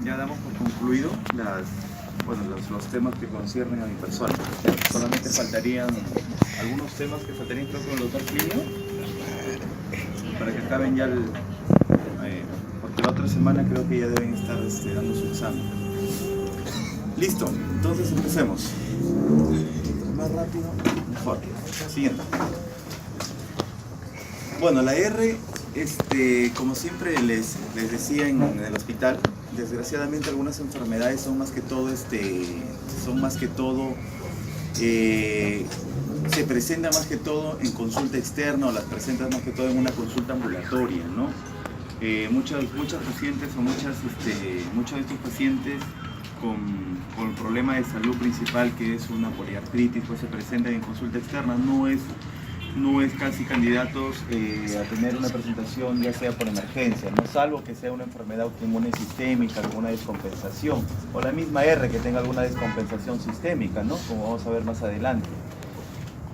ya damos por concluido los temas que conciernen a mi persona. Solamente faltarían algunos temas que faltarían, creo, con el doctor Plinio, para que acaben ya porque la otra semana creo que ya deben estar dando su examen. Listo, entonces empecemos. Más rápido, mejor. Siguiente. Bueno, la R, como siempre les decía en el hospital, desgraciadamente algunas enfermedades son más que todo, se presentan más que todo en consulta externa, o las presentan más que todo en una consulta ambulatoria, ¿no? Muchas pacientes o muchos de estos pacientes con el problema de salud principal, que es una poliartritis, pues se presentan en consulta externa. No es casi candidatos a tener una presentación ya sea por emergencia, ¿no? Salvo que sea una enfermedad autoinmune sistémica, alguna descompensación, o la misma R que tenga alguna descompensación sistémica, ¿no? Como vamos a ver más adelante.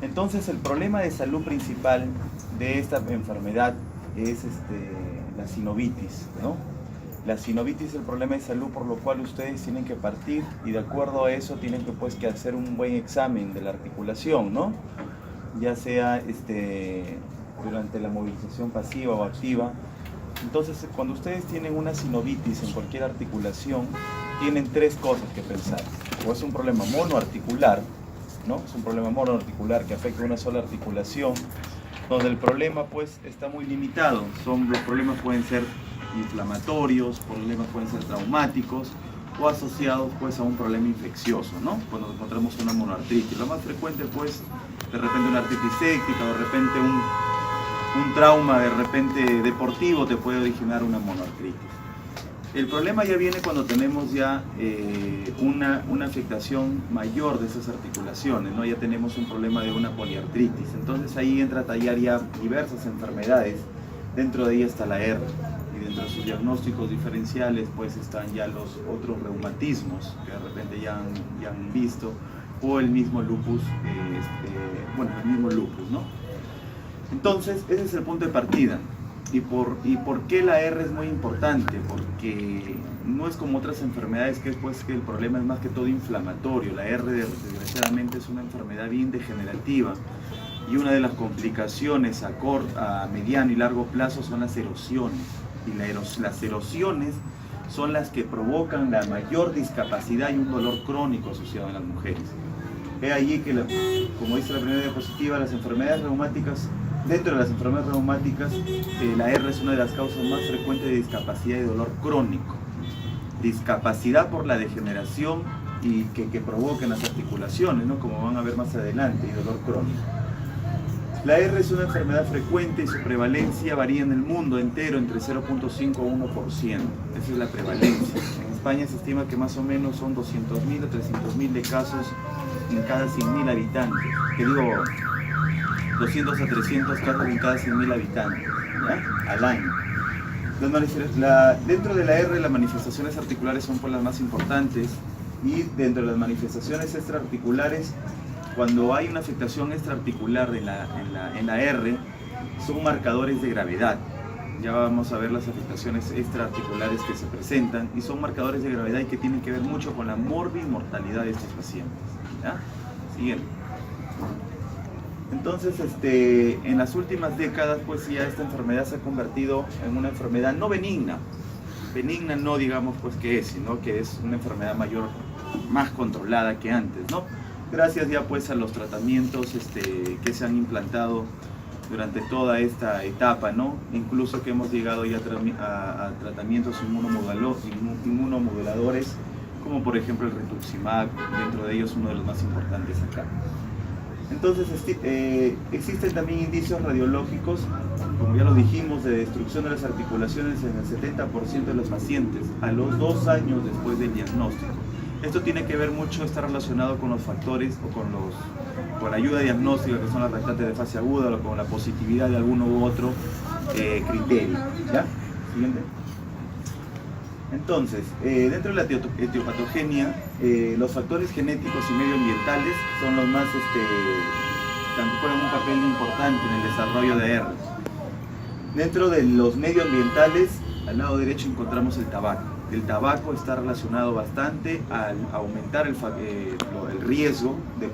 Entonces el problema de salud principal de esta enfermedad es la sinovitis, ¿no? La sinovitis es el problema de salud por lo cual ustedes tienen que partir, y de acuerdo a eso tienen que hacer un buen examen de la articulación, ¿no? Ya sea durante la movilización pasiva o activa. Entonces, cuando ustedes tienen una sinovitis en cualquier articulación, tienen tres cosas que pensar. O es un problema monoarticular, ¿no? Es un problema monoarticular que afecta a una sola articulación, donde el problema pues está muy limitado. Los problemas pueden ser inflamatorios, problemas pueden ser traumáticos, o asociados pues a un problema infeccioso, ¿no? Cuando encontramos una monoartritis. Lo más frecuente pues, de repente una artritis séptica, de repente un trauma de repente deportivo te puede originar una monoartritis. El problema ya viene cuando tenemos ya una afectación mayor de esas articulaciones, ¿no? Ya tenemos un problema de una poliartritis. Entonces ahí entra a tallar ya diversas enfermedades. Dentro de ella está la R. Y dentro de sus diagnósticos diferenciales pues están ya los otros reumatismos que de repente ya han visto, o el mismo lupus, ¿no? Entonces ese es el punto de partida. ¿Y por qué la R es muy importante? Porque no es como otras enfermedades que el problema es más que todo inflamatorio. La R desgraciadamente es una enfermedad bien degenerativa, y una de las complicaciones a mediano y largo plazo son las erosiones. Y las erosiones son las que provocan la mayor discapacidad y un dolor crónico asociado en las mujeres. Es allí que, como dice la primera diapositiva, las enfermedades reumáticas, dentro de las enfermedades reumáticas, la R es una de las causas más frecuentes de discapacidad y dolor crónico. Discapacidad por la degeneración y que provocan las articulaciones, ¿no? Como van a ver más adelante, y dolor crónico. La R es una enfermedad frecuente y su prevalencia varía en el mundo entero entre 0.5 a 1%. Esa es la prevalencia. En España se estima que más o menos son 200.000 a 300.000 de casos en cada 100.000 habitantes. Que digo, 200 a 300 casos en cada 100.000 habitantes, ¿ya? Al año. Dentro de la R, las manifestaciones articulares son pues las más importantes, y dentro de las manifestaciones extraarticulares, cuando hay una afectación extraarticular en la R, son marcadores de gravedad. Ya vamos a ver las afectaciones extraarticulares que se presentan, y son marcadores de gravedad y que tienen que ver mucho con la mortalidad de estos pacientes, ¿ya? Siguiente. Entonces, en las últimas décadas, pues ya esta enfermedad se ha convertido en una enfermedad no benigna. Benigna no digamos pues que es, sino que es una enfermedad más controlada que antes, ¿no? Gracias ya pues a los tratamientos que se han implantado durante toda esta etapa, ¿no? Incluso que hemos llegado ya a tratamientos inmunomoduladores, como por ejemplo el rituximab, dentro de ellos uno de los más importantes acá. Entonces existen también indicios radiológicos, como ya lo dijimos, de destrucción de las articulaciones en el 70% de los pacientes a los 2 años después del diagnóstico. Esto tiene que ver mucho, está relacionado con los factores o con la ayuda diagnóstica, que son las restantes de fase aguda, o con la positividad de alguno u otro criterio. ¿Ya? Siguiente. Entonces, dentro de la etiopatogenia, los factores genéticos y medioambientales son los más, juegan un papel importante en el desarrollo de R. Dentro de los medioambientales, al lado derecho encontramos el tabaco. el tabaco está relacionado bastante al aumentar el riesgo de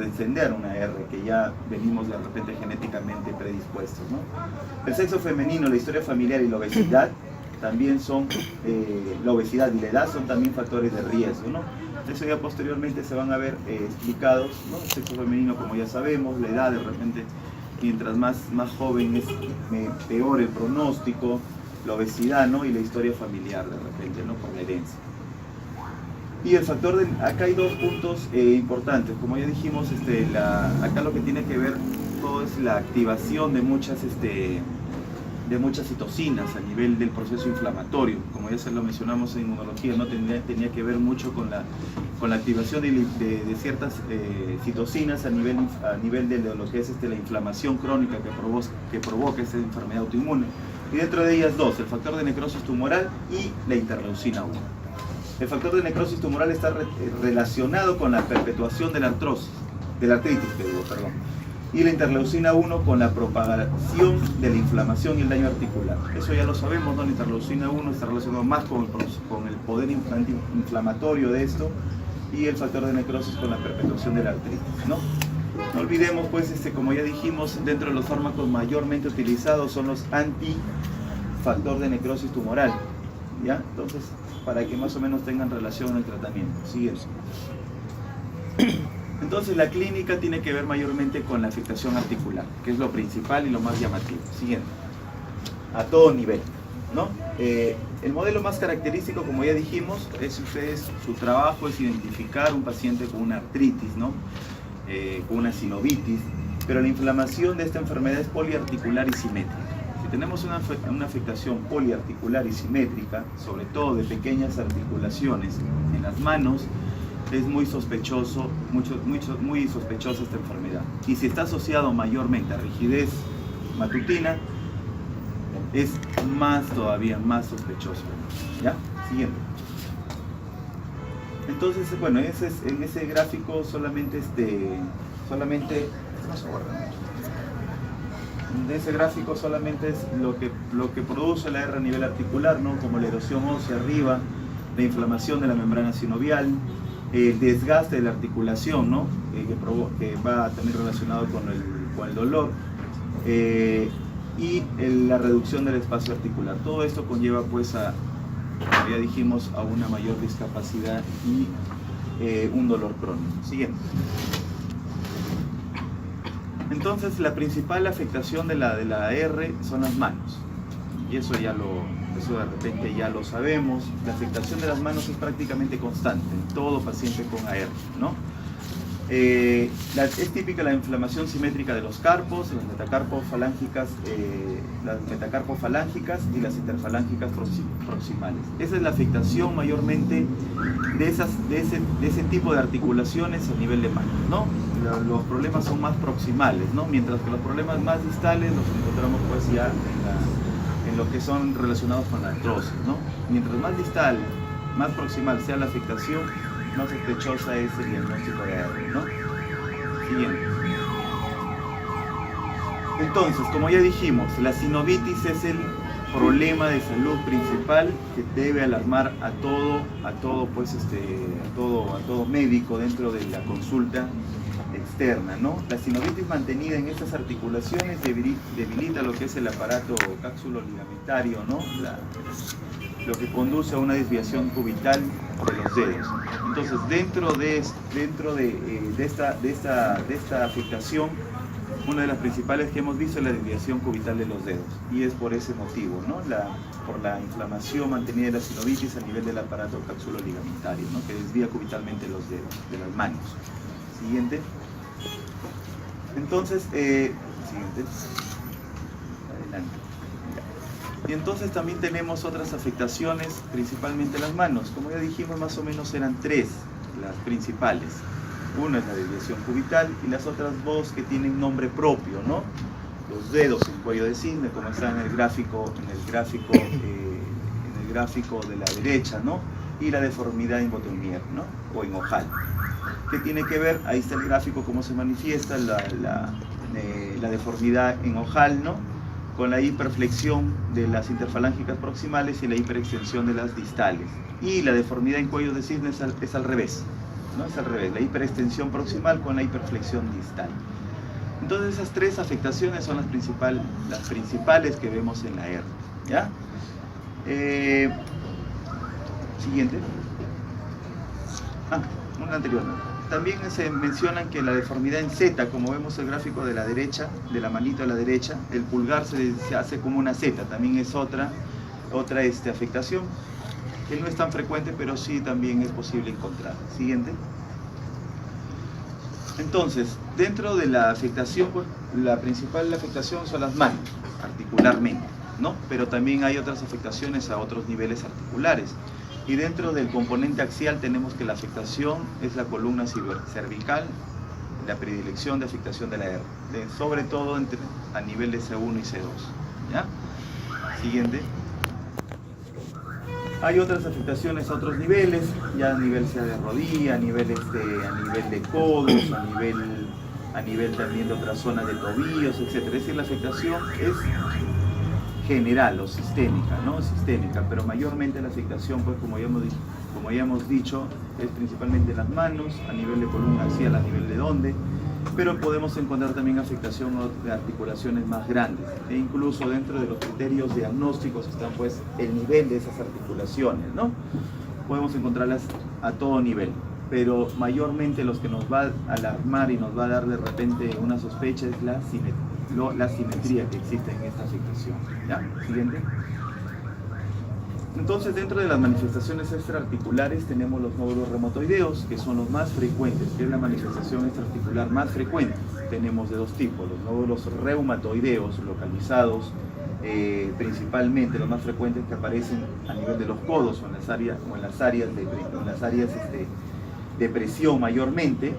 encender una R, que ya venimos de repente genéticamente predispuestos, ¿no? El sexo femenino, la historia familiar y la obesidad también son, la obesidad y la edad son también factores de riesgo, ¿no? Eso ya posteriormente se van a ver explicados, ¿no? El sexo femenino, como ya sabemos, la edad de repente, mientras más joven es, peor el pronóstico, la obesidad, ¿no? Y la historia familiar de repente, ¿no? Por la herencia. Y el factor acá hay dos puntos importantes. Como ya dijimos, acá lo que tiene que ver todo es la activación de muchas citocinas a nivel del proceso inflamatorio. Como ya se lo mencionamos en inmunología, ¿no? Tenía que ver mucho con la activación de ciertas citocinas a nivel de lo que es la inflamación crónica que provoca esta enfermedad autoinmune. Y dentro de ellas dos, el factor de necrosis tumoral y la interleucina 1. El factor de necrosis tumoral está relacionado con la perpetuación de la artritis, y la interleucina 1 con la propagación de la inflamación y el daño articular. Eso ya lo sabemos, ¿no? La interleucina 1 está relacionado más con el poder inflamatorio de esto, y el factor de necrosis con la perpetuación de la artritis, ¿no? No olvidemos, pues, como ya dijimos, dentro de los fármacos mayormente utilizados son los antifactor de necrosis tumoral, ¿ya? Entonces, para que más o menos tengan relación en el tratamiento. Siguiente. Entonces, la clínica tiene que ver mayormente con la afectación articular, que es lo principal y lo más llamativo. Siguiente. A todo nivel, ¿no? El modelo más característico, como ya dijimos, su trabajo es identificar un paciente con una artritis, ¿no? Con una sinovitis, pero la inflamación de esta enfermedad es poliarticular y simétrica. Si tenemos una afectación poliarticular y simétrica, sobre todo de pequeñas articulaciones en las manos, es muy sospechosa esta enfermedad. Y si está asociado mayormente a rigidez matutina, es todavía más sospechoso. ¿Ya? Siguiente. Entonces, bueno, en ese gráfico solamente de ese gráfico solamente es lo que produce la R a nivel articular, ¿no? Como la erosión ósea arriba, la inflamación de la membrana sinovial, el desgaste de la articulación, ¿no? Que va también relacionado con el dolor, y la reducción del espacio articular. Todo esto conlleva, pues, como ya dijimos, a una mayor discapacidad y un dolor crónico. Siguiente. Entonces, la principal afectación de la R son las manos, y eso de repente ya lo sabemos. La afectación de las manos es prácticamente constante en todo paciente con AR, ¿no? Es típica la inflamación simétrica de los carpos, las metacarpofalángicas y las interfalángicas proximales. Esa es la afectación mayormente de ese tipo de articulaciones a nivel de mano, ¿no? Los problemas son más proximales, ¿no? Mientras que los problemas más distales los encontramos, pues, ya en lo que son relacionados con la artrosis, ¿no? Mientras más distal, más proximal sea la afectación, más sospechosa es el diagnóstico de AR, ¿no? Siguiente. Entonces, como ya dijimos, la sinovitis es el problema de salud principal que debe alarmar a todo médico dentro de la consulta externa, ¿no? La sinovitis mantenida en estas articulaciones debilita lo que es el aparato cápsulo-ligamentario, ¿no? Lo que conduce a una desviación cubital de los dedos. Entonces, dentro de esta afectación, una de las principales que hemos visto es la desviación cubital de los dedos, y es por ese motivo, ¿no? Por la inflamación mantenida de la sinovitis a nivel del aparato cápsulo-ligamentario, ¿no? Que desvía cubitalmente los dedos de las manos. Siguiente. Entonces, siguiente. Adelante. Y entonces también tenemos otras afectaciones, principalmente las manos. Como ya dijimos, más o menos eran tres las principales. Una es la desviación cubital y las otras dos que tienen nombre propio, ¿no? Los dedos en cuello de cisne, como está en el gráfico de la derecha, ¿no? Y la deformidad en Botonier, ¿no? O en ojal. ¿Qué tiene que ver? Ahí está el gráfico, cómo se manifiesta la deformidad en ojal, ¿no? con la hiperflexión de las interfalángicas proximales y la hiperextensión de las distales. Y la deformidad en cuellos de cisne es al revés, ¿no? Es al revés, la hiperextensión proximal con la hiperflexión distal. Entonces esas tres afectaciones son las principales que vemos en la R, ¿ya? Siguiente. Una anterior. También se mencionan que la deformidad en Z, como vemos el gráfico de la derecha, de la manito a la derecha, el pulgar se hace como una Z, también es otra afectación, que no es tan frecuente, pero sí también es posible encontrar. Siguiente. Entonces, dentro de la afectación, pues, la principal afectación son las manos, articularmente, ¿no? Pero también hay otras afectaciones a otros niveles articulares. Y dentro del componente axial tenemos que la afectación es la columna cervical, la predilección de afectación de la R, sobre todo a nivel de C1 y C2, ¿ya? Siguiente. Hay otras afectaciones a otros niveles, ya a nivel sea de rodilla, a nivel de codos, a nivel también de otras zonas de tobillos, etc. Es decir, la afectación es general o sistémica, ¿no? Sistémica, pero mayormente la afectación, pues como ya hemos dicho, es principalmente en las manos, a nivel de columna axial, a nivel de donde, pero podemos encontrar también afectación de articulaciones más grandes, e incluso dentro de los criterios diagnósticos están pues el nivel de esas articulaciones, ¿no? Podemos encontrarlas a todo nivel, pero mayormente los que nos va a alarmar y nos va a dar de repente una sospecha es la simetría que existe en esta afectación, ¿ya? Siguiente. Entonces, dentro de las manifestaciones extraarticulares tenemos los nódulos reumatoideos, que son los más frecuentes, que es la manifestación extraarticular más frecuente. Tenemos de dos tipos, los nódulos reumatoideos localizados, principalmente los más frecuentes que aparecen a nivel de los codos o en las áreas de presión mayormente,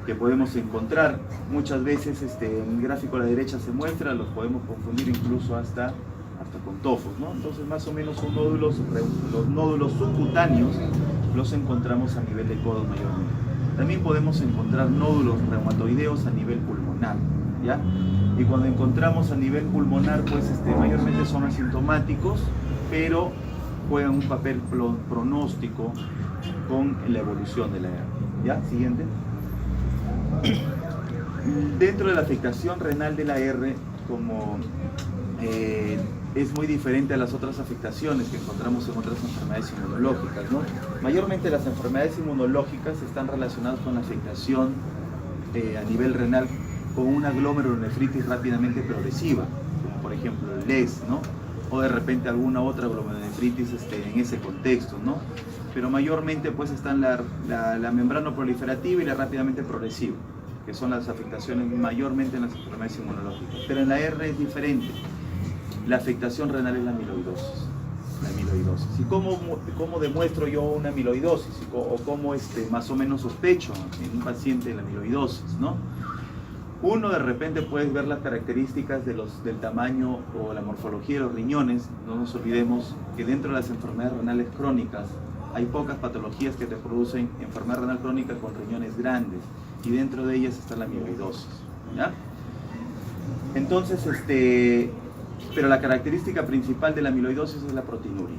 que podemos encontrar muchas veces en el gráfico a la derecha se muestra, los podemos confundir incluso hasta con tofos, ¿no? Entonces más o menos son los nódulos subcutáneos los encontramos a nivel de codos mayormente. También podemos encontrar nódulos reumatoideos a nivel pulmonar, ¿ya? Y cuando encontramos a nivel pulmonar, pues mayormente son asintomáticos, pero juegan un papel pronóstico con la evolución de la R, ¿ya? Siguiente. Dentro de la afectación renal de la R, como es muy diferente a las otras afectaciones que encontramos en otras enfermedades inmunológicas, ¿no? Mayormente las enfermedades inmunológicas están relacionadas con la afectación a nivel renal con una glomerulonefritis rápidamente progresiva, como por ejemplo el LES, ¿no? O de repente alguna otra glomerulonefritis en ese contexto, ¿no? Pero mayormente pues están la membrana proliferativa y la rápidamente progresiva, que son las afectaciones mayormente en las enfermedades inmunológicas. Pero en la R es diferente. La afectación renal es la amiloidosis. ¿Y cómo demuestro yo una amiloidosis? ¿O cómo más o menos sospecho en un paciente de la amiloidosis, ¿no? Uno de repente puedes ver las características del tamaño o la morfología de los riñones. No nos olvidemos que dentro de las enfermedades renales crónicas hay pocas patologías que te producen enfermedad renal crónica con riñones grandes, y dentro de ellas está la amiloidosis, ¿ya? Entonces, pero la característica principal de la amiloidosis es la proteinuria.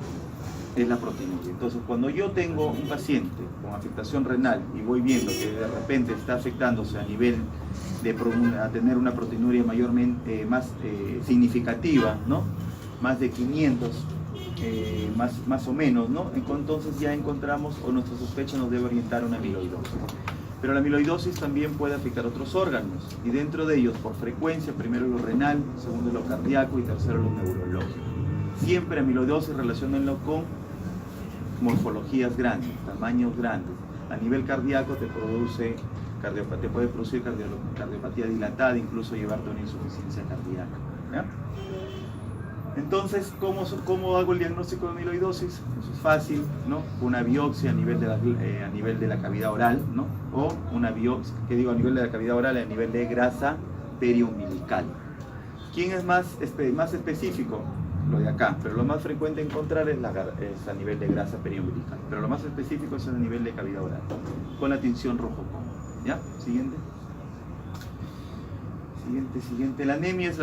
Entonces, cuando yo tengo un paciente con afectación renal y voy viendo que de repente está afectándose a nivel de tener una proteinuria mayormente más significativa, ¿no? Más de 500, más o menos, ¿no? Entonces ya encontramos, o nuestra sospecha nos debe orientar a una amiloidosis. Pero la amiloidosis también puede afectar otros órganos, y dentro de ellos, por frecuencia, primero lo renal, segundo lo cardíaco y tercero lo neurológico. Siempre amiloidosis relaciónenlo con morfologías grandes, tamaños grandes. A nivel cardíaco te puede producir cardiopatía dilatada, incluso llevarte a una insuficiencia cardíaca, ¿ya? Entonces, ¿cómo hago el diagnóstico de amiloidosis? Eso es fácil, ¿no? Una biopsia a nivel de la cavidad oral, ¿no? O una biopsia, a nivel de la cavidad oral, a nivel de grasa periumbilical. ¿Quién es más específico? Lo de acá, pero lo más frecuente encontrar es a nivel de grasa periumbilical. Pero lo más específico es a nivel de cavidad oral, con la tinción rojo-con. ¿Ya? Siguiente. Siguiente. La anemia es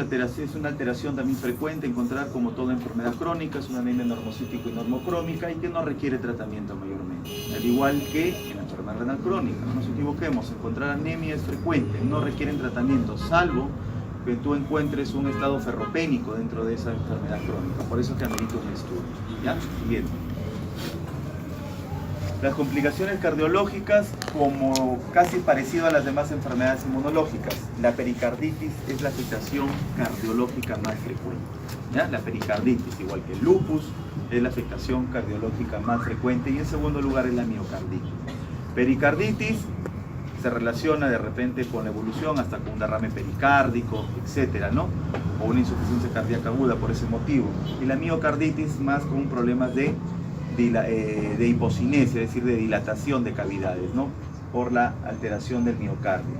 una alteración también frecuente encontrar como toda enfermedad crónica, es una anemia normocítico y normocrómica y que no requiere tratamiento mayormente. Al igual que en la enfermedad renal crónica, no nos equivoquemos, encontrar anemia es frecuente, no requieren tratamiento, salvo que tú encuentres un estado ferropénico dentro de esa enfermedad crónica. Por eso que amerita un estudio. ¿Ya? Siguiente. Las complicaciones cardiológicas, como casi parecido a las demás enfermedades inmunológicas, la pericarditis es la afectación cardiológica más frecuente. ¿Ya? La pericarditis, igual que el lupus, es la afectación cardiológica más frecuente y en segundo lugar es la miocarditis. Pericarditis se relaciona de repente con la evolución hasta con un derrame pericárdico, etcétera, ¿no? O una insuficiencia cardíaca aguda por ese motivo. Y la miocarditis más con problemas de hipocinesia, es decir, de dilatación de cavidades, ¿no? Por la alteración del miocardio.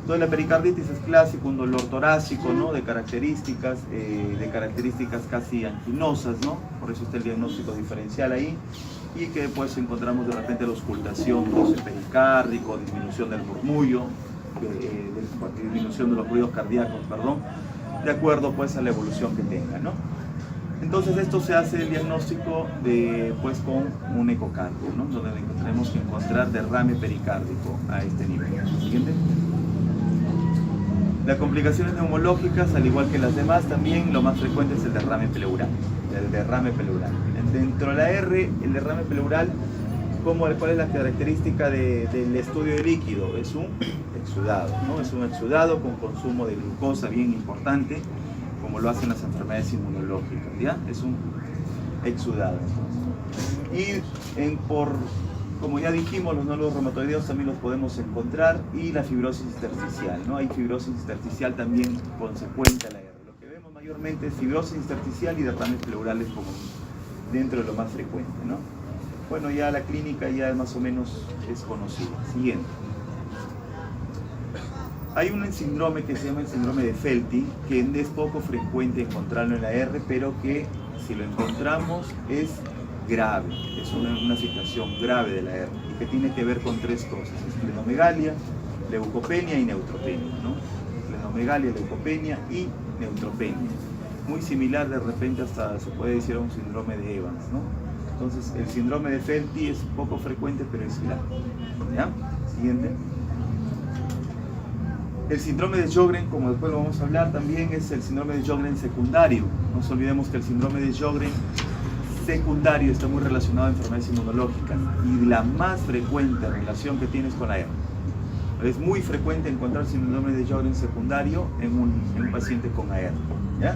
Entonces la pericarditis es clásico, un dolor torácico, ¿no? De características casi anginosas, ¿no? Por eso está el diagnóstico diferencial ahí. Y que pues encontramos de repente la auscultación pericárdico, disminución del murmullo, disminución de los ruidos cardíacos, perdón, de acuerdo pues a la evolución que tenga, ¿no? Entonces esto se hace el diagnóstico pues con un ecocardio, ¿no? Donde tenemos que encontrar derrame pericárdico a este nivel. Siguiente. Las complicaciones neumológicas, al igual que las demás, también lo más frecuente es el derrame pleural. Dentro de la R, el derrame pleural, ¿cuál es la característica del estudio de líquido? Es un exudado, ¿no? Es un exudado con consumo de glucosa bien importante, como lo hacen las enfermedades inmunológicas, ¿ya? Es un exudado. Y como ya dijimos, los nódulos reumatoideos también los podemos encontrar, y la fibrosis intersticial, ¿no? Hay fibrosis intersticial también consecuente a la R. Lo que vemos mayormente es fibrosis intersticial y derrames pleurales como dentro de lo más frecuente, ¿no? Bueno, ya la clínica ya más o menos es conocida. Siguiente. Hay un síndrome que se llama el síndrome de Felty, que es poco frecuente encontrarlo en la R, pero que si lo encontramos es grave, es una situación grave de la R y que tiene que ver con tres cosas: esplenomegalia, leucopenia y neutropenia, ¿no? Esplenomegalia, leucopenia y neutropenia. Muy similar de repente hasta se puede decir a un síndrome de Evans, ¿no? Entonces el síndrome de Felty es poco frecuente, pero es grave. ¿Ya? Siguiente. El síndrome de Sjögren, como después lo vamos a hablar, también es el síndrome de Sjögren secundario. No nos olvidemos que el síndrome de Sjögren secundario está muy relacionado a enfermedades inmunológicas y la más frecuente relación que tienes con la R. Es muy frecuente encontrar síndrome de Sjögren secundario en un paciente con AR, ¿ya?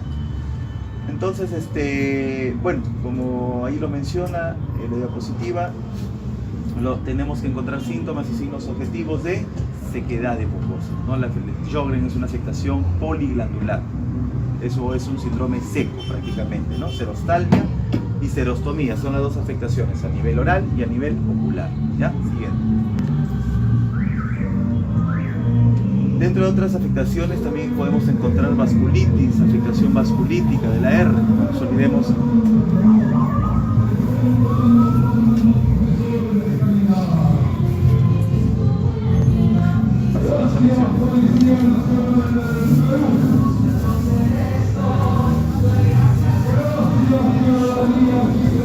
Entonces, bueno, como ahí lo menciona en la diapositiva, tenemos que encontrar síntomas y signos objetivos de sequedad de mucosa, ¿no? La Sjögren es una afectación poliglandular. Eso es un síndrome seco prácticamente, ¿no? Serostalgia y serostomía son las dos afectaciones, a nivel oral y a nivel ocular. ¿Ya? Siguiente. Dentro de otras afectaciones también podemos encontrar vasculitis, afectación vasculítica de la R. No nos olvidemos.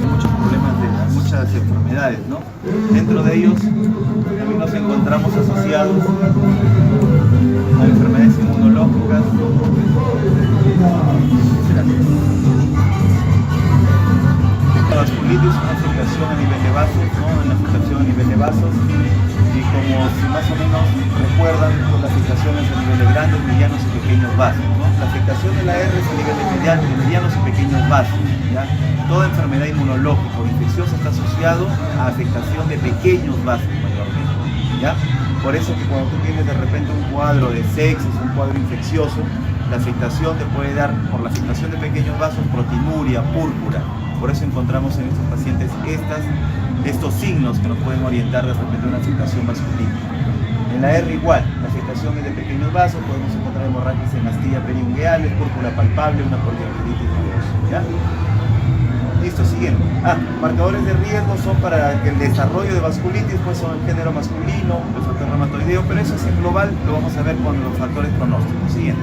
Muchos problemas, muchas enfermedades, ¿no? Dentro de ellos también nos encontramos asociados a enfermedades inmunológicas. La vasculitis es una afectación a nivel de vasos, ¿no? Una afectación a nivel de vasos, y como si más o menos recuerdan, pues, las afectaciones a nivel de grandes, medianos y pequeños vasos, ¿no? La afectación de la R es a nivel de medianos y pequeños vasos, ¿ya? Toda enfermedad inmunológica o infecciosa está asociado a afectación de pequeños vasos mayormente, ¿ya? Por eso que cuando tú tienes de repente un cuadro de sepsis, un cuadro infeccioso, la afectación te puede dar, por la afectación de pequeños vasos, protinuria, púrpura. Por eso encontramos en estos pacientes estos signos que nos pueden orientar de repente a una afectación vasculítica. En la R igual, la afectación es de pequeños vasos, podemos encontrar hemorragias en astilla periungueales, púrpura palpable, una poliarteritis nodosa, ¿ya? Listo, siguiente. Marcadores de riesgo son para el desarrollo de vasculitis, pues son el género masculino, el factor reumatoideo, pero eso es en global, lo vamos a ver con los factores pronósticos. Siguiente.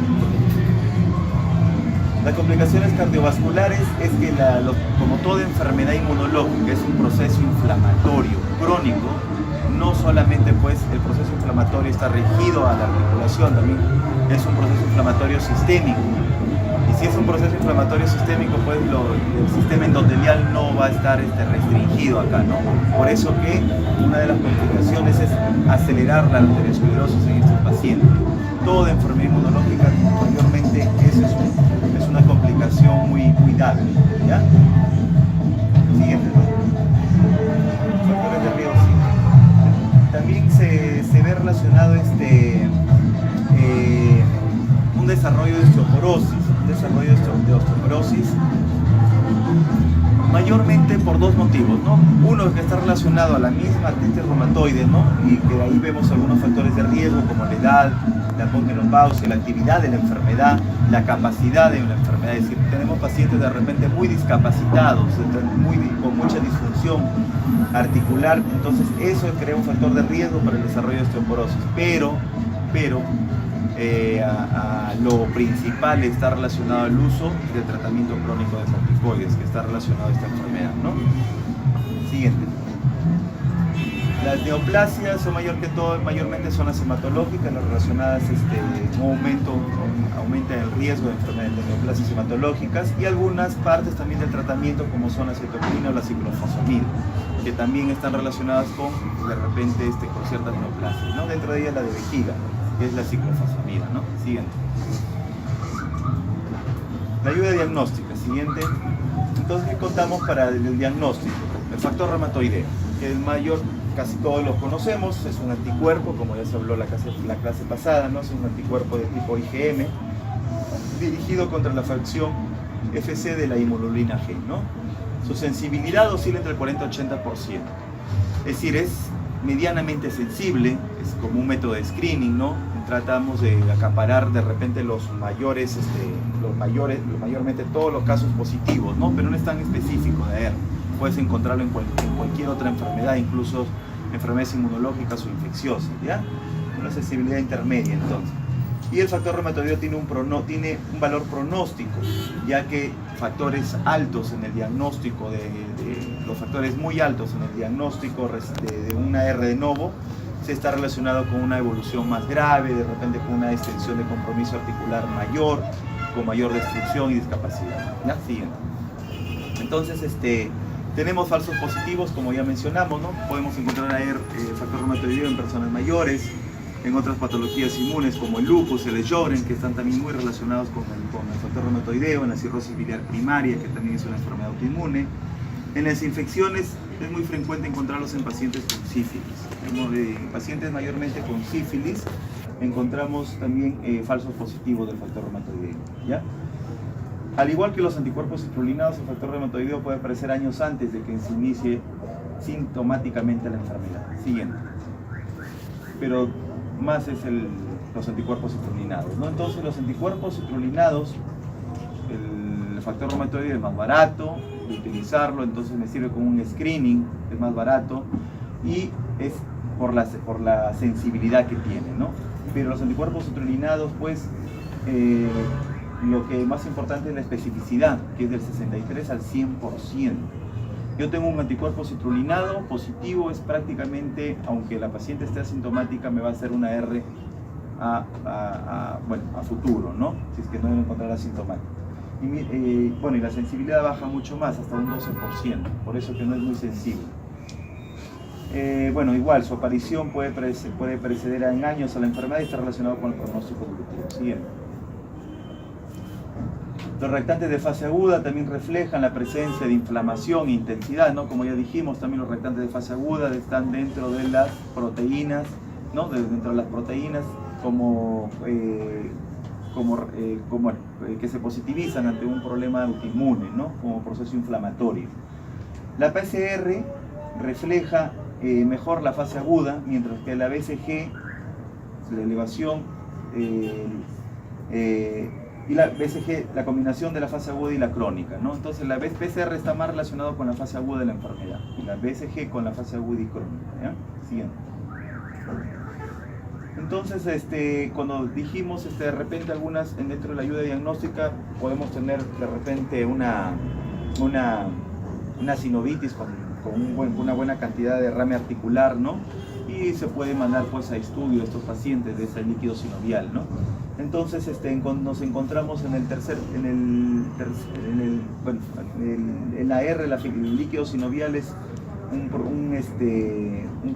Las complicaciones cardiovasculares es que, como toda enfermedad inmunológica, es un proceso inflamatorio crónico. No solamente pues el proceso inflamatorio está regido a la articulación, también es un proceso inflamatorio sistémico. Y si es un proceso inflamatorio sistémico, pues el sistema endotelial no va a estar restringido acá, ¿no? Por eso que una de las complicaciones es acelerar la arteriosclerosis en estos pacientes. Toda enfermedad inmunológica, mayormente, es una complicación muy dable, ¿ya? Siguiente, ¿no? Factores de riesgo, sí. También se ve relacionado un desarrollo de osteoporosis, mayormente por dos motivos, ¿no? Uno que está relacionado a la misma artritis reumatoide, ¿no? Y que ahí vemos algunos factores de riesgo como la edad, la posmenopausia, la actividad de la enfermedad, la capacidad de la enfermedad. Es decir, tenemos pacientes de repente muy discapacitados, con mucha disfunción articular, entonces eso crea un factor de riesgo para el desarrollo de osteoporosis. Pero lo principal está relacionado al uso del tratamiento crónico de corticoides, que está relacionado a esta enfermedad, ¿no? Siguiente. Las neoplasias son mayormente son las hematológicas, las relacionadas aumenta el riesgo de enfermedades de neoplasias hematológicas, y algunas partes también del tratamiento como son la citoquina o la ciclofosfamida, que también están relacionadas con ciertas neoplasias, ¿no? Dentro de ellas la de vejiga, que es la ciclofosfamida, ¿no? Siguiente. La ayuda diagnóstica, siguiente. Entonces, ¿qué contamos para el diagnóstico? El factor reumatoideo, que es mayor, casi todos los conocemos, es un anticuerpo, como ya se habló la clase pasada, ¿no? Es un anticuerpo de tipo IgM, dirigido contra la fracción Fc de la inmunoglobulina G, ¿no? Su sensibilidad oscila entre el 40 y 80%. Es decir, es medianamente sensible, es como un método de screening, ¿no? Tratamos de acaparar de repente mayormente todos los casos positivos, ¿no? Pero no es tan específico de él. Puedes encontrarlo en cualquier otra enfermedad, incluso enfermedades inmunológicas o infecciosas, ¿ya? Una sensibilidad intermedia, entonces. Y el factor reumatoideo tiene un valor pronóstico, ya que factores altos en el diagnóstico, los factores muy altos en el diagnóstico de una R de novo, se está relacionado con una evolución más grave, de repente con una extensión de compromiso articular mayor, con mayor destrucción y discapacidad. ¿Ya? Siguiente. Entonces, tenemos falsos positivos, como ya mencionamos, ¿no? Podemos encontrar factor reumatoideo en personas mayores, en otras patologías inmunes como el lupus, el Sjögren, que están también muy relacionados con el factor reumatoideo, en la cirrosis biliar primaria, que también es una enfermedad autoinmune. En las infecciones es muy frecuente encontrarlos en pacientes con sífilis. En pacientes mayormente con sífilis encontramos también falsos positivos del factor reumatoideo, ¿ya? Al igual que los anticuerpos citrulinados, el factor reumatoideo puede aparecer años antes de que se inicie sintomáticamente la enfermedad. Siguiente. Pero más es los anticuerpos citrulinados, ¿no? Entonces los anticuerpos citrulinados, el factor reumatoideo es más barato de utilizarlo, entonces me sirve como un screening, es más barato y es por la sensibilidad que tiene, ¿no? Pero los anticuerpos citrulinados, pues, lo que más importante es la especificidad, que es del 63 al 100%. Yo tengo un anticuerpo citrulinado positivo, es prácticamente, aunque la paciente esté asintomática, me va a hacer una R a futuro, ¿no? Si es que no encontrar asintomático. Y la sensibilidad baja mucho más, hasta un 12%, por eso que no es muy sensible. Igual, su aparición puede preceder en años a la enfermedad y está relacionado con el pronóstico evolutivo. Siguiente. Los reactantes de fase aguda también reflejan la presencia de inflamación e intensidad, ¿no? Como ya dijimos, también los reactantes de fase aguda están dentro de las proteínas, ¿no? Dentro de las proteínas que se positivizan ante un problema autoinmune, ¿no? Como proceso inflamatorio. La PCR refleja mejor la fase aguda, mientras que la BCG, la elevación, y la BCG, la combinación de la fase aguda y la crónica, ¿no? Entonces la PCR está más relacionado con la fase aguda de la enfermedad y la BCG con la fase aguda y crónica, ¿ya? Siguiente. Entonces, cuando dijimos de repente algunas dentro de la ayuda diagnóstica, podemos tener de repente una sinovitis con una buena cantidad de derrame articular, ¿no? Y se puede mandar pues a estudio a estos pacientes de ese líquido sinovial, ¿no? Entonces nos encontramos en la R, el líquido sinovial es un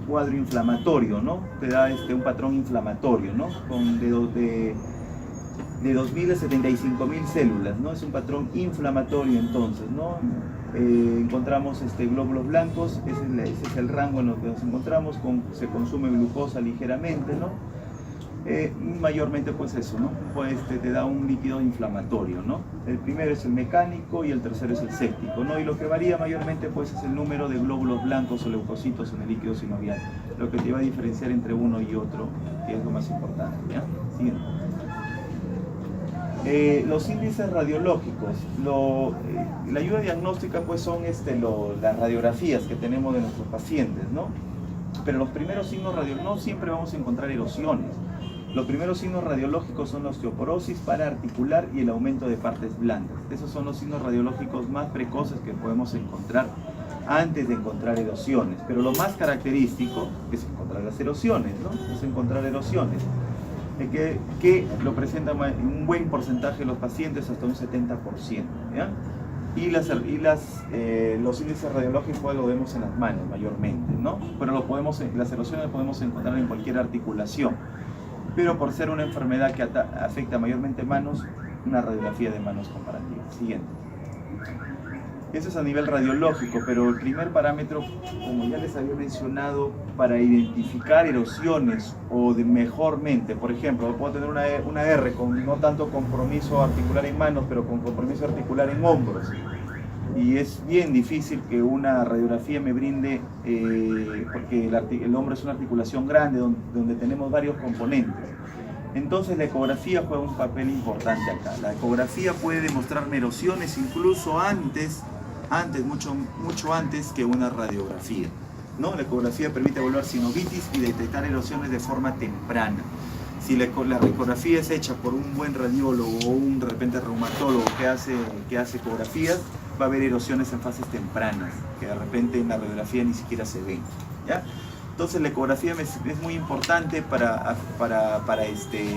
cuadro inflamatorio, ¿no? Te da un patrón inflamatorio, ¿no? De 2.000 a 75.000 células, ¿no? Es un patrón inflamatorio entonces, ¿no? Encontramos glóbulos blancos, ese es el rango en el que nos encontramos, se consume glucosa ligeramente, ¿no? Mayormente pues eso, ¿no? Pues te da un líquido inflamatorio, ¿no? El primero es el mecánico y el tercero es el séptico, ¿no? Y lo que varía mayormente pues es el número de glóbulos blancos o leucocitos en el líquido sinovial, lo que te va a diferenciar entre uno y otro, que es lo más importante, ¿ya? Siguiente. Los índices radiológicos, la ayuda diagnóstica pues son las radiografías que tenemos de nuestros pacientes, ¿no? Pero los primeros signos radiológicos, no siempre vamos a encontrar erosiones. Los primeros signos radiológicos son la osteoporosis paraarticular y el aumento de partes blandas. Esos son los signos radiológicos más precoces que podemos encontrar antes de encontrar erosiones. Pero lo más característico es encontrar las erosiones, ¿no? Es encontrar erosiones. Que lo presentan un buen porcentaje de los pacientes, hasta un 70%, ¿ya? Y los índices radiológicos lo vemos en las manos mayormente, ¿no? Pero las erosiones las podemos encontrar en cualquier articulación, pero por ser una enfermedad que afecta mayormente manos, una radiografía de manos comparativa. Siguiente. Eso es a nivel radiológico, pero el primer parámetro, como ya les había mencionado, para identificar erosiones o mejormente, por ejemplo, puedo tener una R con no tanto compromiso articular en manos, pero con compromiso articular en hombros. Y es bien difícil que una radiografía me brinde, porque el hombro es una articulación grande donde tenemos varios componentes. Entonces la ecografía juega un papel importante acá. La ecografía puede demostrarme erosiones incluso mucho antes que una radiografía, ¿no? La ecografía permite evaluar sinovitis y detectar erosiones de forma temprana. Si la ecografía es hecha por un buen radiólogo o de repente reumatólogo que hace ecografías, va a haber erosiones en fases tempranas, que de repente en la radiografía ni siquiera se ven, ¿ya? Entonces la ecografía es muy importante para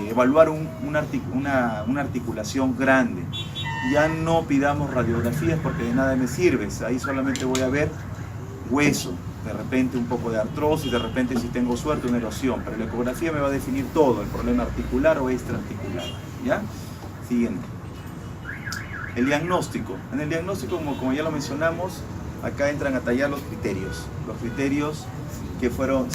evaluar una articulación grande. Ya no pidamos radiografías porque de nada me sirve, ahí solamente voy a ver hueso, de repente un poco de artrosis, de repente si tengo suerte una erosión, pero la ecografía me va a definir todo, el problema articular o extraarticular, ¿ya? Siguiente. El diagnóstico. En el diagnóstico, como ya lo mencionamos, acá entran a tallar los criterios que fueron,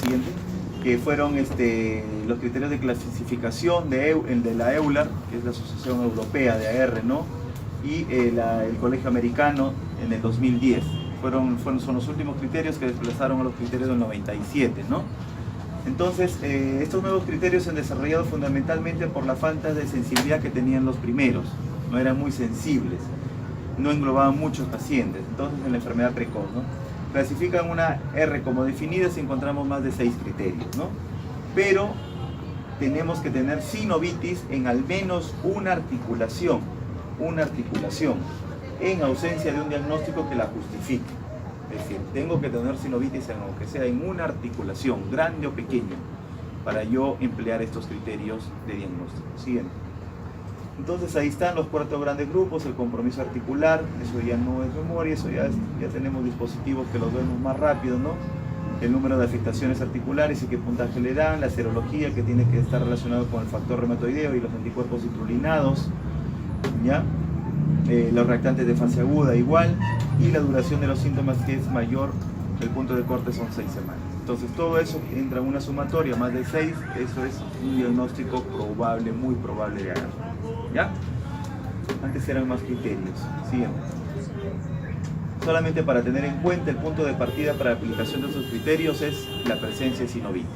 los criterios de clasificación de la EULAR, que es la Asociación Europea de AR, ¿no? Y el Colegio Americano en el 2010. Son los últimos criterios que desplazaron a los criterios del 97, ¿no? Entonces, estos nuevos criterios se han desarrollado fundamentalmente por la falta de sensibilidad que tenían los primeros. No eran muy sensibles, no englobaban muchos pacientes, entonces en la enfermedad precoz, ¿no? Clasifican una R como definida si encontramos más de 6 criterios, ¿no? Pero tenemos que tener sinovitis en al menos una articulación, en ausencia de un diagnóstico que la justifique. Es decir, tengo que tener sinovitis aunque sea en una articulación, grande o pequeña, para yo emplear estos criterios de diagnóstico. Siguiente. Entonces ahí están los 4 grandes grupos, el compromiso articular, eso ya no es memoria, eso ya tenemos dispositivos que los vemos más rápido, ¿no? El número de afectaciones articulares y qué puntaje le dan, la serología que tiene que estar relacionado con el factor reumatoideo y los anticuerpos citrulinados, ¿ya? Los reactantes de fase aguda igual, y la duración de los síntomas que es mayor, el punto de corte son 6 semanas. Entonces todo eso entra en una sumatoria, más de 6, eso es un diagnóstico probable, muy probable de agarrar, ¿ya? Antes eran más criterios. Siguiente. Solamente para tener en cuenta, el punto de partida para la aplicación de esos criterios es la presencia de sinovitis.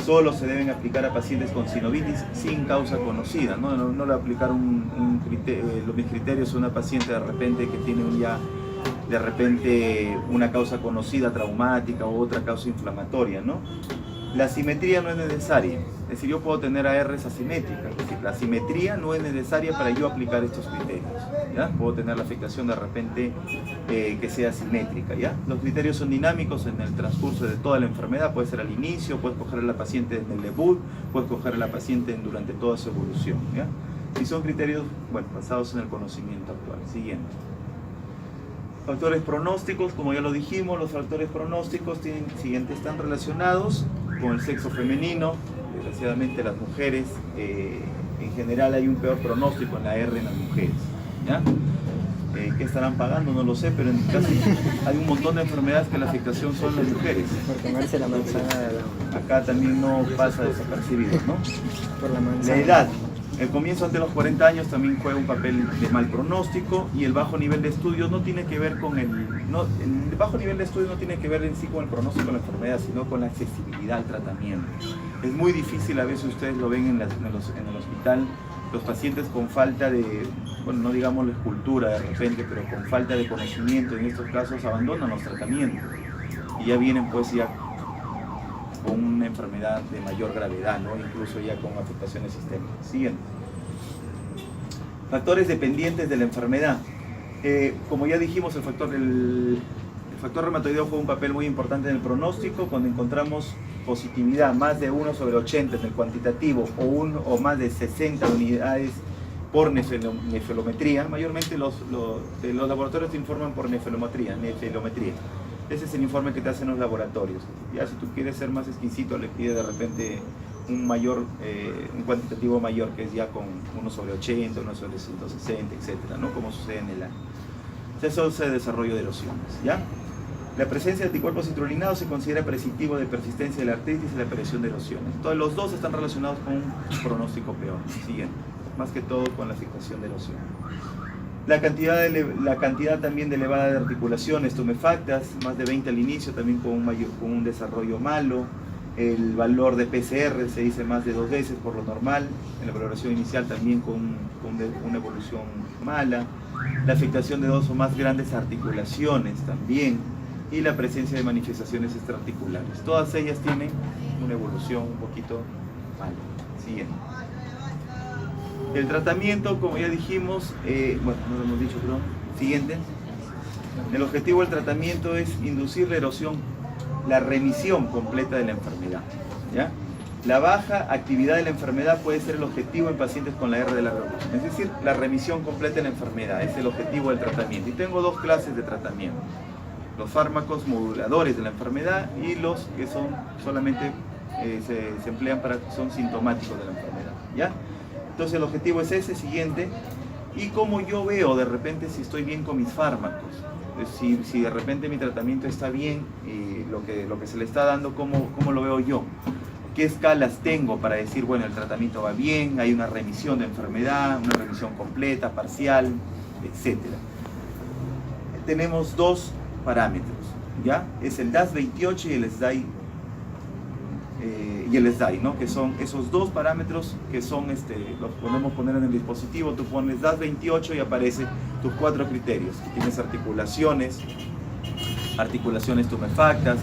solo se deben aplicar a pacientes con sinovitis sin causa conocida, no le aplicar mis criterios a una paciente de repente que tiene una causa conocida traumática u otra causa inflamatoria, ¿no? La simetría no es necesaria, es decir, yo puedo tener ARs asimétricas, es decir, la simetría no es necesaria para yo aplicar estos criterios, ¿ya? Puedo tener la afectación de repente que sea simétrica, ¿ya? Los criterios son dinámicos en el transcurso de toda la enfermedad, puede ser al inicio, puedes coger a la paciente en el debut, puedes coger a la paciente durante toda su evolución, ¿ya? Y son criterios, bueno, basados en el conocimiento actual. Siguiente. Factores pronósticos, como ya lo dijimos, los factores pronósticos están relacionados con el sexo femenino. Desgraciadamente las mujeres, en general hay un peor pronóstico en la R en las mujeres, ¿ya? ¿Qué estarán pagando? No lo sé, pero en casi hay un montón de enfermedades que la afectación son las mujeres. Por tomarse la manzana. Acá también no pasa desapercibido, ¿no? Por la manzana. La edad. El comienzo ante los 40 años también juega un papel de mal pronóstico, y el bajo nivel de estudios no tiene que ver con el bajo nivel de estudios no tiene que ver en sí con el pronóstico de la enfermedad, sino con la accesibilidad al tratamiento. Es muy difícil, a veces ustedes lo ven en el hospital, los pacientes con falta de, bueno, no digamos la cultura de repente, pero con falta de conocimiento en estos casos abandonan los tratamientos y ya vienen pues ya con una enfermedad de mayor gravedad, ¿no? Incluso ya con afectaciones sistémicas. Siguiente. Factores dependientes de la enfermedad. Como ya dijimos, el factor reumatoideo juega un papel muy importante en el pronóstico. Cuando encontramos positividad más de 1/80 en el cuantitativo o más de 60 unidades por nefelometría, mayormente los laboratorios te informan por nefelometría. Ese es el informe que te hacen los laboratorios. Ya si tú quieres ser más exquisito, le pides de repente un cuantitativo mayor, que es ya con 1/80, 1/160, etcétera, ¿no? Como sucede en el año. Eso es el desarrollo de erosiones, ¿ya? La presencia de anticuerpos citrulinados se considera predictivo de persistencia de la artritis y la aparición de erosiones. Entonces los dos están relacionados con un pronóstico peor. Siguiente. Más que todo con la afectación de erosión. La cantidad también de elevada de articulaciones tumefactas, más de 20 al inicio, también con un desarrollo malo. El valor de PCR se dice más de 2 veces por lo normal. En la valoración inicial también con una evolución mala. La afectación de 2 o más grandes articulaciones también. Y la presencia de manifestaciones extraarticulares. Todas ellas tienen una evolución un poquito mala. Siguiente. El tratamiento, como ya dijimos, bueno, no lo hemos dicho, pero siguiente. El objetivo del tratamiento es inducir la erosión, la remisión completa de la enfermedad, ¿ya? La baja actividad de la enfermedad puede ser el objetivo en pacientes con la R de larga duración, es decir, la remisión completa de la enfermedad es el objetivo del tratamiento. Y tengo 2 clases de tratamiento: los fármacos moduladores de la enfermedad y los que son solamente se emplean son sintomáticos de la enfermedad, ¿ya? Entonces el objetivo es ese. Siguiente. Y como yo veo de repente si estoy bien con mis fármacos, si de repente mi tratamiento está bien, lo que se le está dando, ¿cómo lo veo yo? ¿Qué escalas tengo para decir, bueno, el tratamiento va bien, hay una remisión de enfermedad, una remisión completa, parcial, etcétera? Tenemos 2 parámetros, ¿ya? Es el DAS28 y el SDAI, ¿no? Que son esos 2 parámetros que son, los podemos poner en el dispositivo. Tú pones DAS28 y aparecen tus 4 criterios. Tienes articulaciones tumefactas,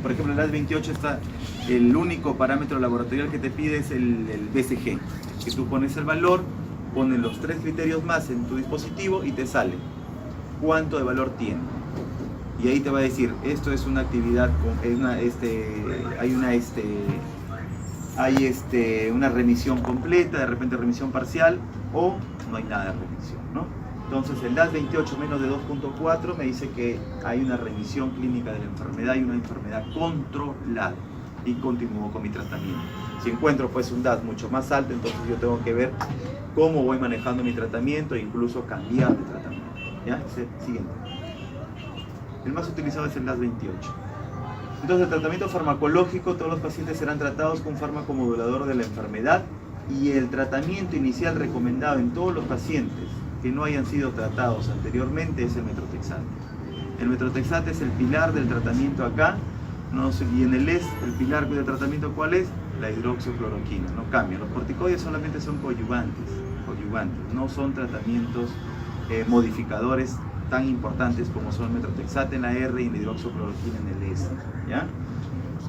por ejemplo, el DAS28 está, el único parámetro laboratorial que te pide es el BCG, que tú pones el valor, pones los 3 criterios más en tu dispositivo y te sale cuánto de valor tiene. Y ahí te va a decir, esto es una actividad, hay una remisión completa, de repente remisión parcial, o no hay nada de remisión, ¿no? Entonces el DAS28 menos de 2.4 me dice que hay una remisión clínica de la enfermedad y una enfermedad controlada, y continúo con mi tratamiento. Si encuentro pues un DAS mucho más alto, entonces yo tengo que ver cómo voy manejando mi tratamiento e incluso cambiar de tratamiento, ¿ya? Siguiente. El más utilizado es el DAS28. Entonces, el tratamiento farmacológico, todos los pacientes serán tratados con un fármaco modulador de la enfermedad, y el tratamiento inicial recomendado en todos los pacientes que no hayan sido tratados anteriormente es el metrotexate. El metrotexate es el pilar del tratamiento acá, No sé, y en el pilar de tratamiento, ¿cuál es? La hidroxicloroquina, no cambia. Los corticoides solamente son coadyuvantes, no son tratamientos modificadores tan importantes como son el metrotexate en la R y la hidroxicloroquina en el S, ¿ya?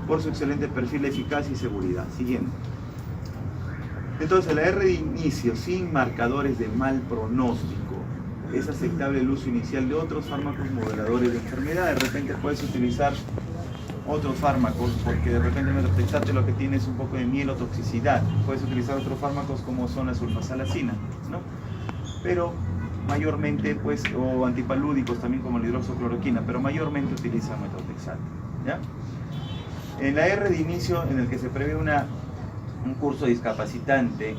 Por su excelente perfil de eficacia y seguridad. Siguiente. Entonces, la R de inicio sin marcadores de mal pronóstico. Es aceptable el uso inicial de otros fármacos moduladores de enfermedad. De repente puedes utilizar otros fármacos, porque de repente el metrotexate lo que tiene es un poco de mielotoxicidad. Puedes utilizar otros fármacos como son la sulfasalazina, ¿no? Pero mayormente, pues, o antipalúdicos también como la hidroxicloroquina, pero mayormente utiliza metrotexate, ¿ya? En la R de inicio, en el que se prevé un curso incapacitante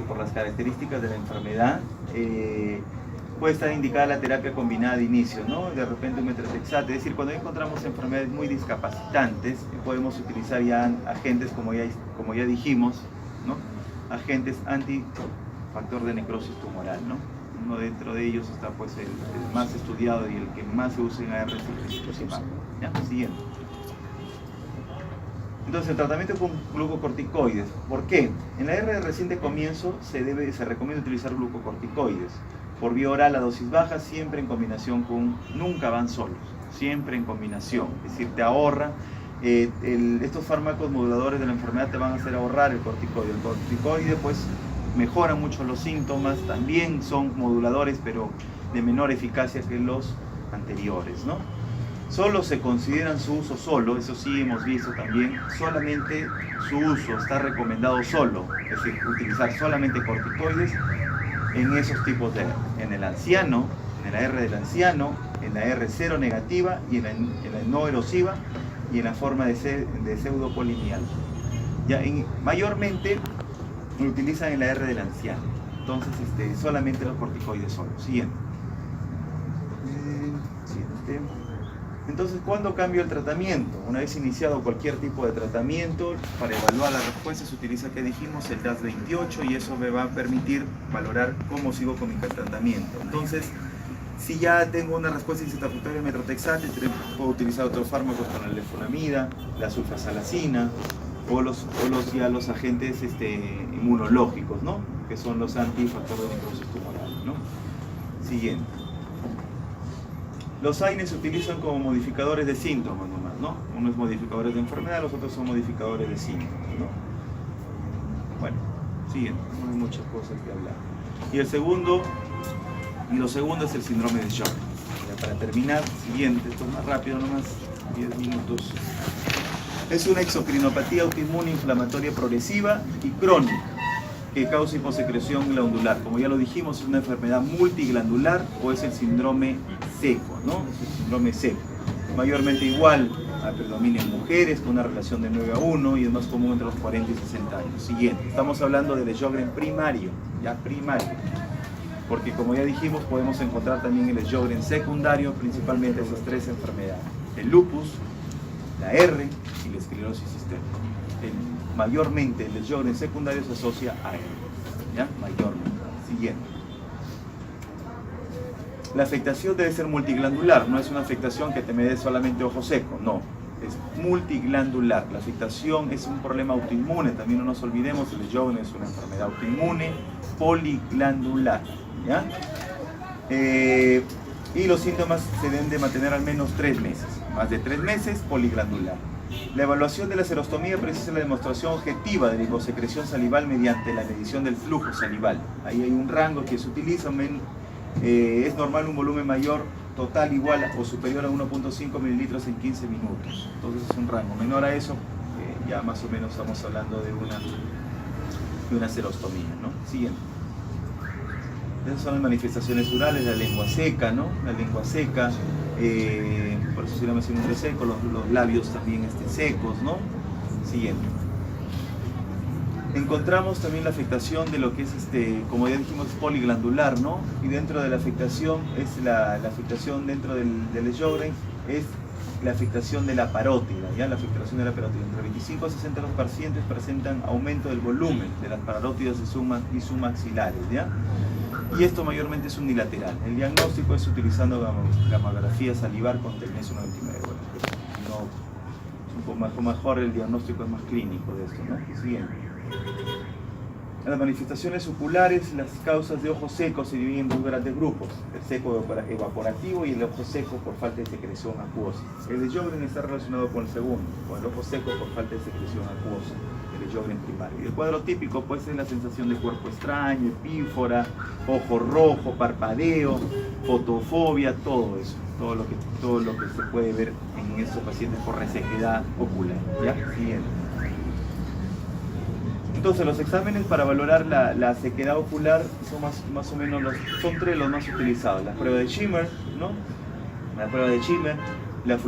por las características de la enfermedad, puede estar indicada la terapia combinada de inicio, ¿no? De repente un metrotexate, es decir, cuando encontramos enfermedades muy discapacitantes, podemos utilizar ya agentes como ya dijimos, ¿no? Agentes antifactor de necrosis tumoral, ¿no? Uno dentro de ellos está pues el más estudiado y el que más se usa en AR, ¿ya? Siguiente. Entonces, el tratamiento con glucocorticoides. ¿Por qué? En la R de reciente comienzo se recomienda utilizar glucocorticoides por vía oral a dosis bajas, siempre en combinación nunca van solos, siempre en combinación. Es decir, te ahorra, estos fármacos moduladores de la enfermedad te van a hacer ahorrar el corticoide. El corticoide, pues, mejora mucho los síntomas, también son moduladores, pero de menor eficacia que los anteriores, ¿no? Solo se consideran su uso solo, eso sí hemos visto también, solamente su uso está recomendado solo, es decir, utilizar solamente corticoides en esos tipos de R, en el anciano, en la R del anciano, en la R cero negativa y en la no erosiva y en la forma de pseudopolimial. Ya, mayormente lo utilizan en la R del anciano, entonces solamente los corticoides solos. Siguiente. Entonces, ¿cuándo cambia el tratamiento? Una vez iniciado cualquier tipo de tratamiento, para evaluar la respuesta se utiliza, que dijimos, el DAS28, y eso me va a permitir valorar cómo sigo con mi tratamiento. Entonces, si ya tengo una respuesta insatisfactoria de metrotexate, puedo utilizar otros fármacos como la lefonamida, la sulfasalazina, o los agentes inmunológicos, ¿no? Que son los antifactores de necrosis tumoral, ¿no? Siguiente. Los AINES se utilizan como modificadores de síntomas nomás, ¿no? Uno es modificadores de enfermedad, los otros son modificadores de síntomas, ¿no? Bueno, siguiente, no hay muchas cosas que hablar. Y lo segundo es el síndrome de Sjögren. Ya para terminar, siguiente, esto es más rápido nomás, 10 minutos. Es una exocrinopatía autoinmune inflamatoria progresiva y crónica que causa hiposecreción glandular. Como ya lo dijimos, es una enfermedad multiglandular o es el síndrome seco, ¿no? Es el síndrome seco. Mayormente igual predomina en mujeres con una relación de 9:1 y es más común entre los 40 y 60 años. Siguiente, estamos hablando del Sjögren primario, ya primario. Porque como ya dijimos, podemos encontrar también el Sjögren secundario, principalmente esas tres enfermedades. El lupus, la R y la esclerosis sistémica. Mayormente el Sjögren secundario se asocia a él, ¿ya? Mayormente. Siguiente. La afectación debe ser multiglandular, no es una afectación que te me dé solamente ojo seco, no, es multiglandular. La afectación es un problema autoinmune, también no nos olvidemos, el Sjögren es una enfermedad autoinmune poliglandular, ¿ya? Y los síntomas se deben de mantener al menos 3 meses, más de 3 meses, poliglandular. La evaluación de la serostomía precisa la demostración objetiva de la hiposecreción salival mediante la medición del flujo salival. Ahí hay un rango que se utiliza, es normal un volumen mayor, total igual o superior a 1.5 mililitros en 15 minutos. Entonces es un rango. Menor a eso, ya más o menos estamos hablando de una serostomía, ¿no? Siguiente. Esas son las manifestaciones orales, la lengua seca, ¿no? La lengua seca, por eso se llama síndrome seco, los labios también secos, ¿no? Siguiente. Encontramos también la afectación de lo que es, como ya dijimos, poliglandular, ¿no? Y dentro de la afectación, es la afectación dentro del Sjögren, es la afectación de la parótida, ¿ya? La afectación de la parótida. Entre 25 a 60 de los pacientes presentan aumento del volumen de las parótidas y submaxilares, ¿ya? Y esto mayormente es unilateral. El diagnóstico es utilizando gamografía salivar con tecnesio 99. Bueno, no un poco mejor el diagnóstico es más clínico de esto, ¿no? Siguiente. Las manifestaciones oculares, las causas de ojos secos se dividen en dos grandes grupos, el seco evaporativo y el ojo seco por falta de secreción acuosa. El Sjögren está relacionado con el segundo, con el ojo seco por falta de secreción acuosa, el Sjögren primario. Y el cuadro típico pues es la sensación de cuerpo extraño, epífora, ojo rojo, parpadeo, fotofobia, todo eso, todo lo que se puede ver en estos pacientes por resequedad ocular. ¿Ya? Siguiente. Entonces los exámenes para valorar la sequedad ocular son más o menos son tres los más utilizados. La prueba de Schirmer, ¿no? La prueba de Schirmer, la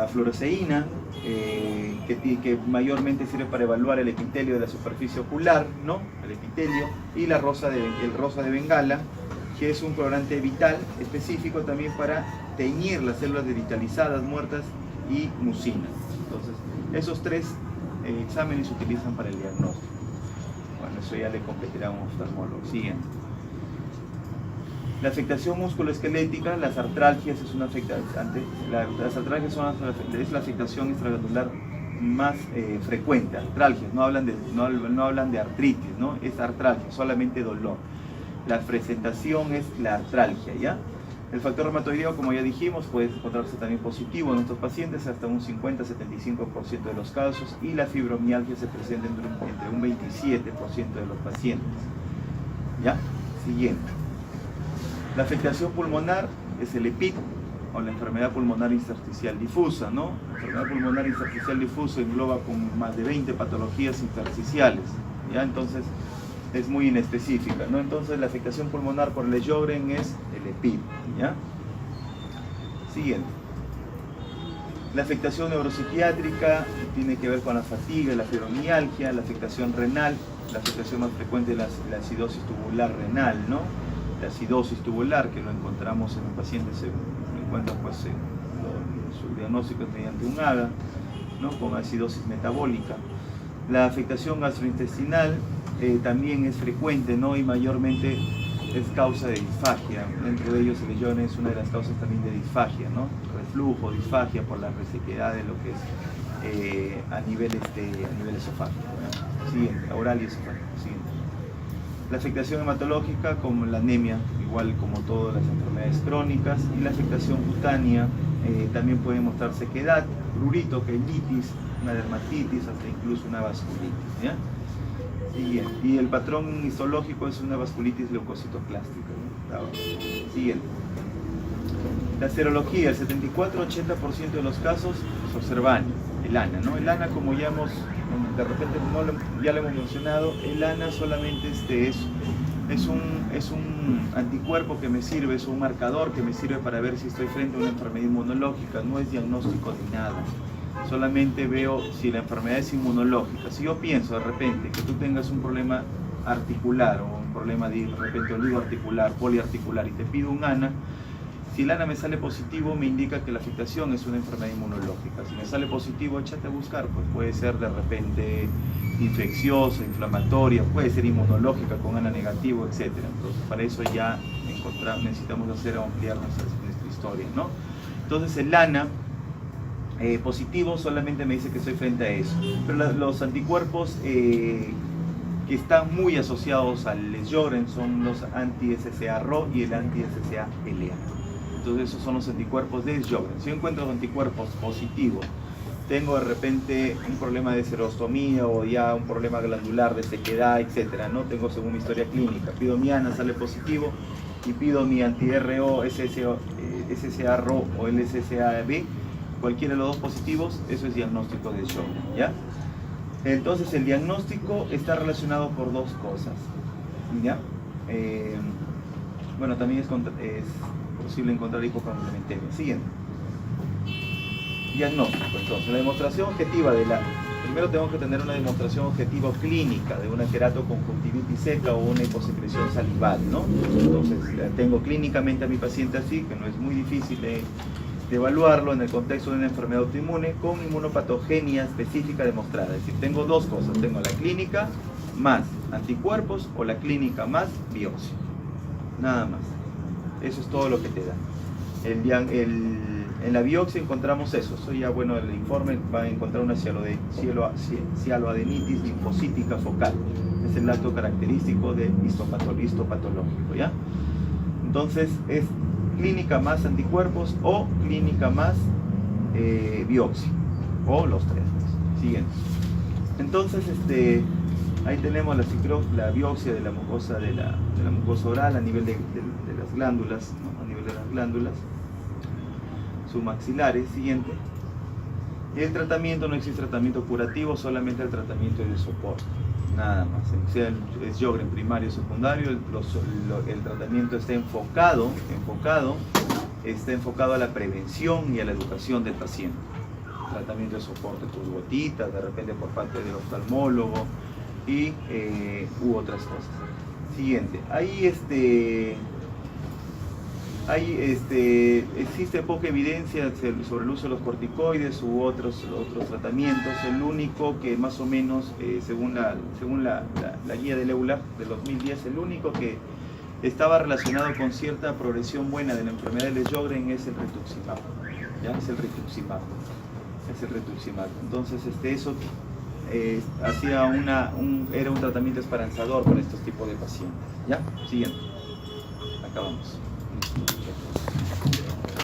fluoresceína, que mayormente sirve para evaluar el epitelio de la superficie ocular, ¿no? El epitelio, y el rosa de Bengala, que es un colorante vital específico también para teñir las células devitalizadas, muertas y mucina. Entonces, esos tres exámenes se utilizan para el diagnóstico. Bueno, eso ya le competirá a un oftalmólogo. Siguiente. La afectación musculoesquelética, las artralgias es una afectación. Las artralgias es la afectación extraglandular más frecuente. Artralgias, no hablan de artritis, ¿no? Es artralgia, solamente dolor. La presentación es la artralgia, ¿ya? El factor reumatoideo, como ya dijimos, puede encontrarse también positivo en estos pacientes hasta un 50-75% de los casos, y la fibromialgia se presenta entre un 27% de los pacientes. ¿Ya? Siguiente. La afectación pulmonar es el EPID, o la enfermedad pulmonar intersticial difusa, ¿no? La enfermedad pulmonar intersticial difusa engloba con más de 20 patologías intersticiales, ¿ya? Entonces, es muy inespecífica, ¿no? Entonces la afectación pulmonar por el Sjögren es el EPID, ¿ya? Siguiente. La afectación neuropsiquiátrica tiene que ver con la fatiga, la fibromialgia, la afectación renal, la afectación más frecuente es la acidosis tubular renal, ¿no? La acidosis tubular, que lo encontramos en un paciente, se encuentra pues su diagnóstico es mediante un AGA, ¿no? Con acidosis metabólica. La afectación gastrointestinal también es frecuente, ¿no? Y mayormente es causa de disfagia. Dentro de ellos el Sjögren es una de las causas también de disfagia, ¿no? Reflujo, disfagia por la resequedad de lo que es a nivel esofágico, ¿no? Siguiente, oral y esofágico. Siguiente. La afectación hematológica, como la anemia, igual como todas las enfermedades crónicas, y la afectación cutánea también puede mostrar sequedad, prurito, queilitis, una dermatitis, hasta incluso una vasculitis, ¿ya? Siguiente. Y el patrón histológico es una vasculitis leucocitoclástica, ¿no? Siguiente. La serología, el 74-80% de los casos se observan el ANA, ¿no? El ANA, como ya de repente ya lo hemos mencionado, el ANA solamente es un anticuerpo que me sirve, es un marcador que me sirve para ver si estoy frente a una enfermedad inmunológica, no es diagnóstico de nada. Solamente veo si la enfermedad es inmunológica. Si yo pienso de repente que tú tengas un problema articular o un problema de repente oligoarticular, poliarticular, y te pido un ANA, si el ANA me sale positivo, me indica que la afectación es una enfermedad inmunológica. Si me sale positivo, échate a buscar, pues puede ser de repente infecciosa, inflamatoria, puede ser inmunológica con ANA negativo, etc. Entonces, para eso ya necesitamos ampliar nuestra historia, ¿no? Entonces, el ANA positivo solamente me dice que estoy frente a eso. Pero los anticuerpos que están muy asociados al Sjögren son los anti-SCA-RO y el anti-SCA-LA. Entonces esos son los anticuerpos de Sjögren. Si yo encuentro anticuerpos positivos, tengo de repente un problema de serostomía o ya un problema glandular de sequedad, etcétera, ¿no? Tengo según mi historia clínica, pido mi ANA, sale positivo, y pido mi anti-RO, SCA-RO o el SCA-B, cualquiera de los dos positivos, eso es diagnóstico de Sjögren, ¿ya? Entonces el diagnóstico está relacionado por dos cosas, ¿ya? Bueno, también es posible encontrar hipocomplementaria. Siguiente. Diagnóstico, entonces, la demostración objetiva primero tengo que tener una demostración objetiva clínica de una queratoconjuntivitis seca o una hiposecreción salival, ¿no? Entonces, tengo clínicamente a mi paciente así, que no es muy difícil de evaluarlo en el contexto de una enfermedad autoinmune con inmunopatogenia específica demostrada. Es decir, tengo dos cosas, tengo la clínica más anticuerpos o la clínica más biopsia. Nada más. Eso es todo lo que te da. En la biopsia encontramos eso. Eso ya, bueno, el informe va a encontrar una cialoadenitis linfocítica focal. Es el dato característico de histopatológico, ¿ya? Entonces, es clínica más anticuerpos o clínica más biopsia, o los tres. Siguiente. Entonces, ahí tenemos la biopsia de la mucosa oral a nivel de las glándulas, ¿no? A nivel de las glándulas submaxilares. Siguiente. El tratamiento, no existe tratamiento curativo, solamente el tratamiento de soporte, nada más. Sea es Sjögren primario o secundario, el tratamiento está enfocado a la prevención y a la educación del paciente. Tratamiento de soporte, tus gotitas, de repente por parte del oftalmólogo y u otras cosas. Siguiente. Existe poca evidencia sobre el uso de los corticoides u otros tratamientos. El único que más o menos, según la guía del EULAR del 2010, el único que estaba relacionado con cierta progresión buena de la enfermedad de Sjögren es el rituximab. ¿Ya? Es el rituximab. Entonces, eso era un tratamiento esperanzador con estos tipos de pacientes. ¿Ya? Siguiente. Acabamos.